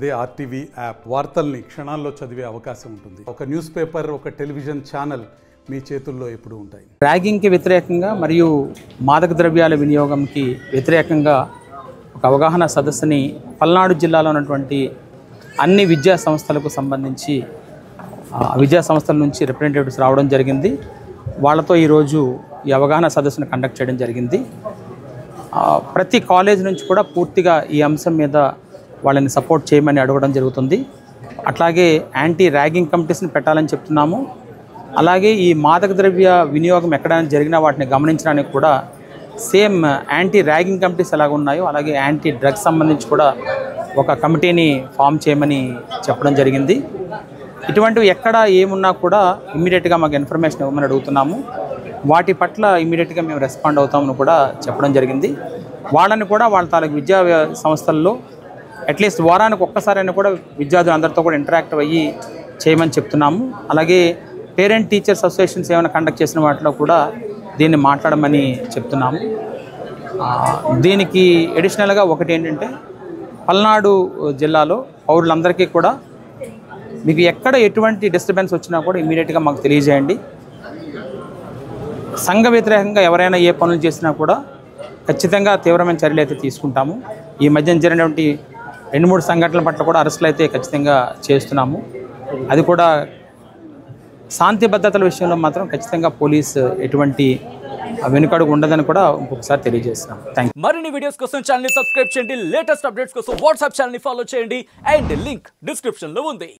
అదే RTV app వార్తల్ని క్షణాల్లో చదివే అవకాశం ఉంటుంది. ఒక న్యూస్ పేపర్, ఒక టెలివిజన్ ఛానల్ మీ చేతుల్లో ఎప్పుడూ ఉంటాయి. ర్యాగింగ్కి వ్యతిరేకంగా మరియు మాదక ద్రవ్యాల వినియోగంకి వ్యతిరేకంగా ఒక అవగాహన సదస్సుని పల్నాడు జిల్లాలో ఉన్నటువంటి అన్ని విద్యా సంస్థలకు సంబంధించి విద్యా సంస్థల నుంచి రిప్రజెంటేటివ్స్ రావడం జరిగింది. వాళ్ళతో ఈరోజు ఈ అవగాహన సదస్సును కండక్ట్ చేయడం జరిగింది. ప్రతి కాలేజ్ నుంచి కూడా పూర్తిగా ఈ అంశం మీద వాళ్ళని సపోర్ట్ చేయమని అడగడం జరుగుతుంది. అట్లాగే యాంటీ ర్యాగింగ్ కమిటీస్ని పెట్టాలని చెప్తున్నాము. అలాగే ఈ మాదక ద్రవ్య వినియోగం ఎక్కడైనా జరిగినా వాటిని గమనించడానికి కూడా సేమ్ యాంటీ ర్యాగింగ్ కమిటీస్ ఎలాగ ఉన్నాయో అలాగే యాంటీ డ్రగ్స్ సంబంధించి కూడా ఒక కమిటీని ఫామ్ చేయమని చెప్పడం జరిగింది. ఇటువంటివి ఎక్కడ ఏమున్నా కూడా ఇమ్మీడియట్గా మాకు ఇన్ఫర్మేషన్ ఇవ్వమని అడుగుతున్నాము. వాటి పట్ల ఇమ్మీడియట్గా మేము రెస్పాండ్ అవుతామని కూడా చెప్పడం జరిగింది. వాళ్ళని కూడా వాళ్ళ తాలూకు విద్యా సంస్థల్లో అట్లీస్ట్ వారానికి ఒక్కసారైనా కూడా విద్యార్థులు అందరితో కూడా ఇంటరాక్ట్ అయ్యి చేయమని చెప్తున్నాము. అలాగే పేరెంట్ టీచర్స్ అసోసియేషన్స్ ఏమైనా కండక్ట్ చేసిన వాటిలో కూడా దీన్ని మాట్లాడమని చెప్తున్నాము. దీనికి అడిషనల్గా ఒకటి ఏంటంటే పల్నాడు జిల్లాలో పౌరులందరికీ కూడా మీకు ఎక్కడ ఎటువంటి డిస్టర్బెన్స్ వచ్చినా కూడా ఇమ్మీడియట్గా మాకు తెలియజేయండి. సంఘ వ్యతిరేకంగా ఎవరైనా ఏ పనులు చేసినా కూడా ఖచ్చితంగా తీవ్రమైన చర్యలు అయితే తీసుకుంటాము. ఈ మధ్యన జరిగినటువంటి 2-3 సంఘటనల పట్ల కూడా అరెస్టులు అయితే ఖచ్చితంగా చేస్తున్నాము. అది కూడా శాంతి భద్రతల విషయంలో మాత్రం ఖచ్చితంగా పోలీసు ఎటువంటి వెనుకడుగు ఉండదని కూడా ఇంకొకసారి తెలియజేస్తున్నాం. Thank you. మరిన్ని వీడియోస్ కోసం ఛానల్ ని సబ్స్క్రైబ్ చేయండి. లేటెస్ట్ అప్డేట్స్ కోసం వాట్సాప్ ఛానల్ ని ఫాలో చేయండి. అండ్ లింక్ డిస్క్రిప్షన్ లో ఉంది.